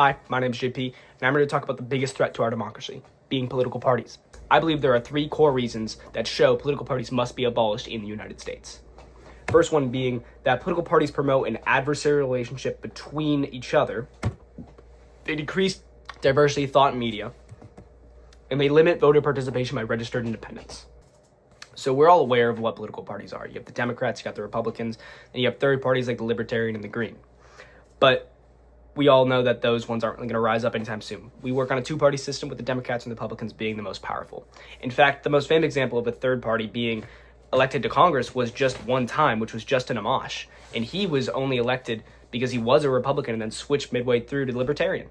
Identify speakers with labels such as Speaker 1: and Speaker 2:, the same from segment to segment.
Speaker 1: Hi, my name is JP, and I'm here to talk about the biggest threat to our democracy, being political parties. I believe there are three core reasons that show political parties must be abolished in the United States. First one being that political parties promote an adversarial relationship between each other. They decrease diversity of thought in media, and they limit voter participation by registered independents. So we're all aware of what political parties are. You have the Democrats, you got the Republicans, and you have third parties like the Libertarian and the Green. But we all know that those ones aren't really going to rise up anytime soon. We work on a two-party system with the Democrats and the Republicans being the most powerful. In fact, the most famous example of a third party being elected to Congress was just one time, which was Justin Amash. And he was only elected because he was a Republican and then switched midway through to Libertarian.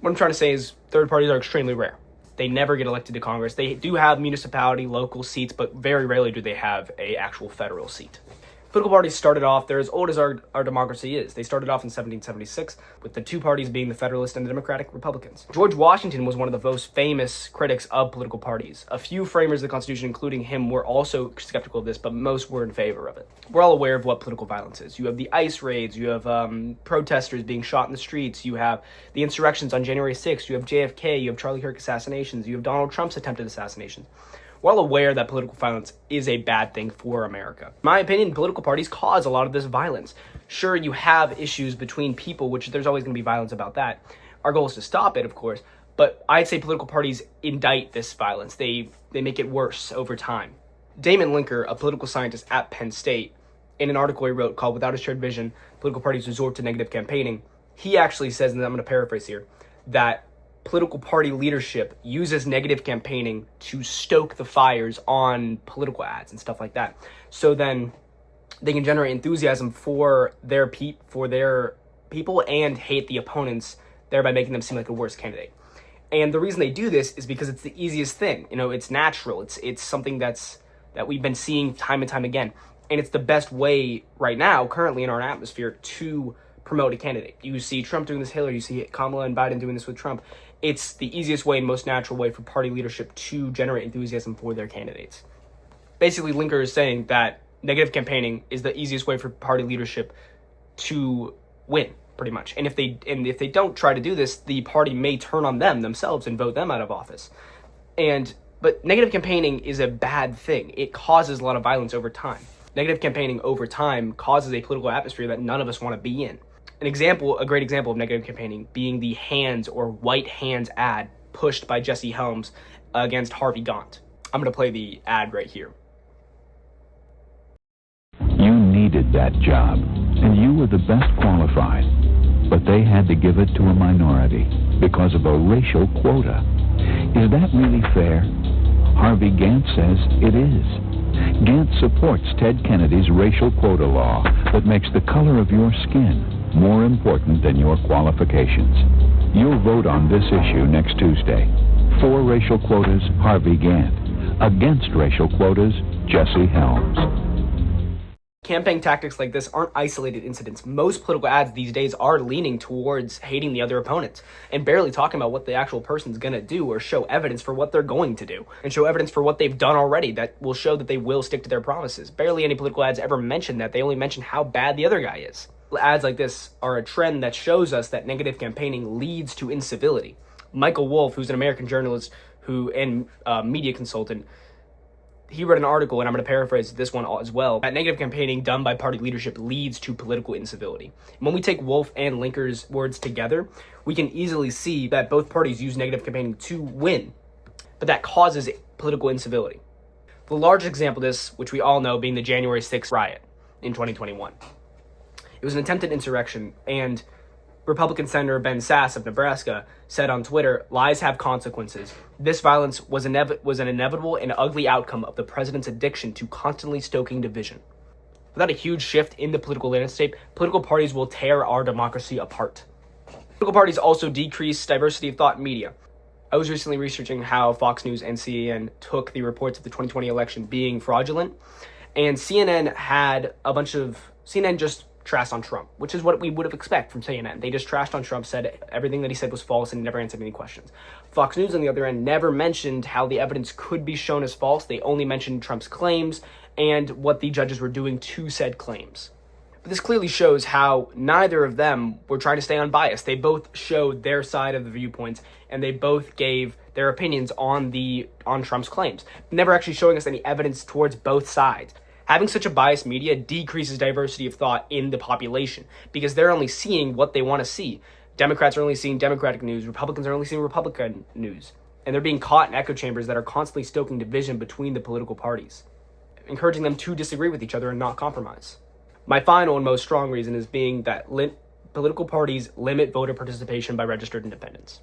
Speaker 1: What I'm trying to say is third parties are extremely rare. They never get elected to Congress. They do have municipality, local seats, but very rarely do they have an actual federal seat. Political parties started off, they're as old as our democracy is. They started off in 1776 with the two parties being the Federalists and the Democratic Republicans. George Washington was one of the most famous critics of political parties. A few framers of the Constitution, including him, were also skeptical of this, but most were in favor of it. We're all aware of what political violence is. You have the ICE raids, you have protesters being shot in the streets, you have the insurrections on January 6th, you have JFK, you have Charlie Kirk assassinations, you have Donald Trump's attempted assassinations. We're all aware that political violence is a bad thing for America. In my opinion, political parties cause a lot of this violence. Sure, you have issues between people, which there's always going to be violence about that. Our goal is to stop it, of course, but I'd say political parties indict this violence. They make it worse over time. Damon Linker, a political scientist at Penn State, in an article he wrote called "Without a Shared Vision, Political Parties Resort to Negative Campaigning," he actually says, and I'm going to paraphrase here, that political party leadership uses negative campaigning to stoke the fires on political ads and stuff like that. So then they can generate enthusiasm for their people and hate the opponents, thereby making them seem like a worse candidate. And the reason they do this is because it's the easiest thing. You know, it's natural. It's something that we've been seeing time and time again. And it's the best way right now, currently in our atmosphere, to promote a candidate. You see Trump doing this, Hillary, you see Kamala and Biden doing this with Trump. It's the easiest way and most natural way for party leadership to generate enthusiasm for their candidates. Basically, Linker is saying that negative campaigning is the easiest way for party leadership to win, pretty much. And if they don't try to do this, the party may turn on themselves and vote them out of office. But negative campaigning is a bad thing. It causes a lot of violence over time. Negative campaigning over time causes a political atmosphere that none of us want to be in. A great example of negative campaigning being the hands or white hands ad pushed by Jesse Helms against Harvey Gantt. I'm going to play the ad right here.
Speaker 2: You needed that job, and you were the best qualified, but they had to give it to a minority because of a racial quota. Is that really fair? Harvey Gantt says it is. Gantt supports Ted Kennedy's racial quota law that makes the color of your skin more important than your qualifications. You'll vote on this issue next Tuesday. For racial quotas, Harvey Gantt. Against racial quotas, Jesse Helms.
Speaker 1: Campaign tactics like this aren't isolated incidents. Most political ads these days are leaning towards hating the other opponent and barely talking about what the actual person's going to do or show evidence for what they're going to do and show evidence for what they've done already that will show that they will stick to their promises. Barely any political ads ever mention that. They only mention how bad the other guy is. Ads like this are a trend that shows us that negative campaigning leads to incivility. Michael Wolff, who's an American journalist and media consultant, he wrote an article, and I'm going to paraphrase this one as well, that negative campaigning done by party leadership leads to political incivility. When we take Wolff and Linker's words together, we can easily see that both parties use negative campaigning to win, but that causes political incivility. The largest example of this, which we all know, being the January 6th riot in 2021. It was an attempted insurrection, and Republican Senator Ben Sasse of Nebraska said on Twitter, "Lies have consequences. This violence was an inevitable and ugly outcome of the president's addiction to constantly stoking division." Without a huge shift in the political landscape, political parties will tear our democracy apart. Political parties also decrease diversity of thought in media. I was recently researching how Fox News and CNN took the reports of the 2020 election being fraudulent, and CNN just trashed on Trump, which is what we would have expected from CNN. They just trashed on Trump, said everything that he said was false, and never answered any questions. Fox News, on the other end, never mentioned how the evidence could be shown as false. They only mentioned Trump's claims and what the judges were doing to said claims. But this clearly shows how neither of them were trying to stay unbiased. They both showed their side of the viewpoints, and they both gave their opinions on Trump's claims, never actually showing us any evidence towards both sides. Having such a biased media decreases diversity of thought in the population because they're only seeing what they want to see. Democrats are only seeing Democratic news, Republicans are only seeing Republican news, and they're being caught in echo chambers that are constantly stoking division between the political parties, encouraging them to disagree with each other and not compromise. My final and most strong reason is being that political parties limit voter participation by registered independents.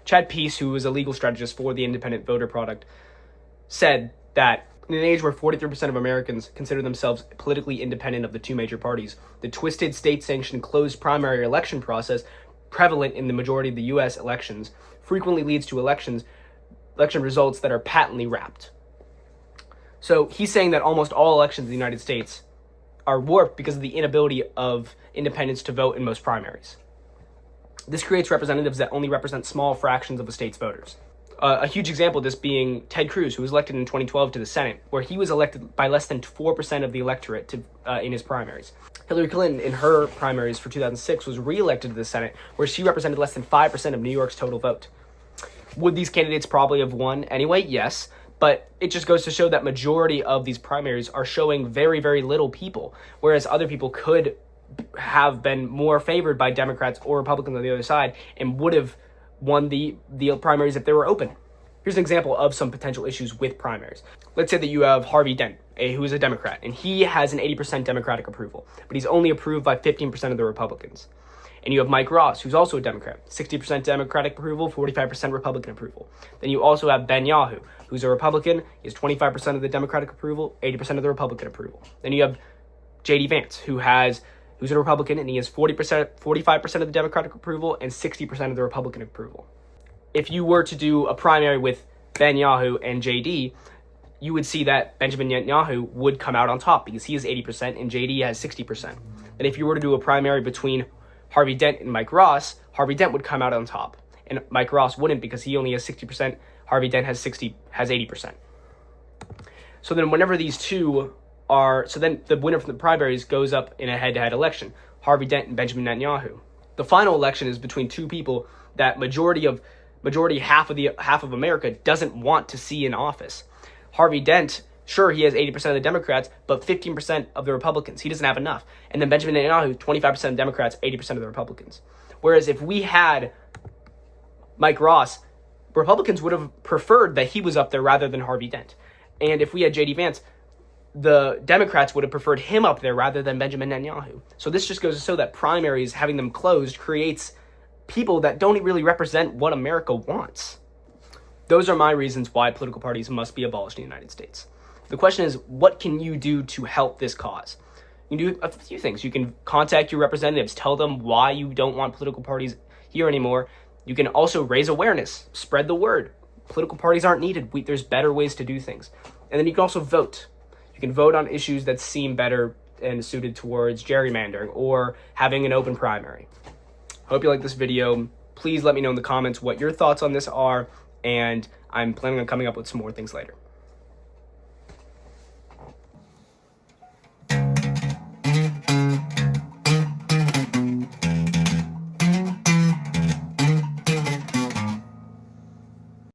Speaker 1: Chad Peace, who was a legal strategist for the independent voter product, said that in an age where 43% of Americans consider themselves politically independent of the two major parties, the twisted state-sanctioned closed primary election process prevalent in the majority of the U.S. elections frequently leads to election results that are patently wrapped. So he's saying that almost all elections in the United States are warped because of the inability of independents to vote in most primaries. This creates representatives that only represent small fractions of the state's voters. A huge example of this being Ted Cruz, who was elected in 2012 to the Senate, where he was elected by less than 4% of the electorate in his primaries. Hillary Clinton, in her primaries for 2006, was re-elected to the Senate, where she represented less than 5% of New York's total vote. Would these candidates probably have won anyway? Yes. But it just goes to show that majority of these primaries are showing very, very little people, whereas other people could have been more favored by Democrats or Republicans on the other side and would have won the primaries if they were open. Here's an example of some potential issues with primaries. Let's say that you have Harvey Dent, who is a Democrat, and he has an 80% Democratic approval, but he's only approved by 15% of the Republicans. And you have Mike Ross, who's also a Democrat, 60% Democratic approval, 45% Republican approval. Then you also have Ben Yahoo, who's a Republican. He has 25% of the Democratic approval, 80% of the Republican approval. Then you have J.D. Vance, who's a Republican, and he has 45% of the Democratic approval and 60% of the Republican approval. If you were to do a primary with Ben Yahoo and J.D., you would see that Benjamin Netanyahu would come out on top because he has 80% and J.D. has 60%. And if you were to do a primary between Harvey Dent and Mike Ross, Harvey Dent would come out on top, and Mike Ross wouldn't because he only has 60%. Harvey Dent has 80%. So then whenever these two are, so then the winner from the primaries goes up in a head-to-head election, Harvey Dent and Benjamin Netanyahu. The final election is between two people that half of America doesn't want to see in office. Harvey Dent, sure, he has 80% of the Democrats, but 15% of the Republicans. He doesn't have enough. And then Benjamin Netanyahu, 25% of Democrats, 80% of the Republicans. Whereas if we had Mike Ross, Republicans would have preferred that he was up there rather than Harvey Dent. And if we had J.D. Vance, the Democrats would have preferred him up there rather than Benjamin Netanyahu. So this just goes to show that primaries, having them closed, creates people that don't really represent what America wants. Those are my reasons why political parties must be abolished in the United States. The question is, what can you do to help this cause? You can do a few things. You can contact your representatives, tell them why you don't want political parties here anymore. You can also raise awareness, spread the word. Political parties aren't needed. There's better ways to do things. And then you can also vote. You can vote on issues that seem better and suited towards gerrymandering or having an open primary. Hope you like this video. Please let me know in the comments what your thoughts on this are, and I'm planning on coming up with some more things later.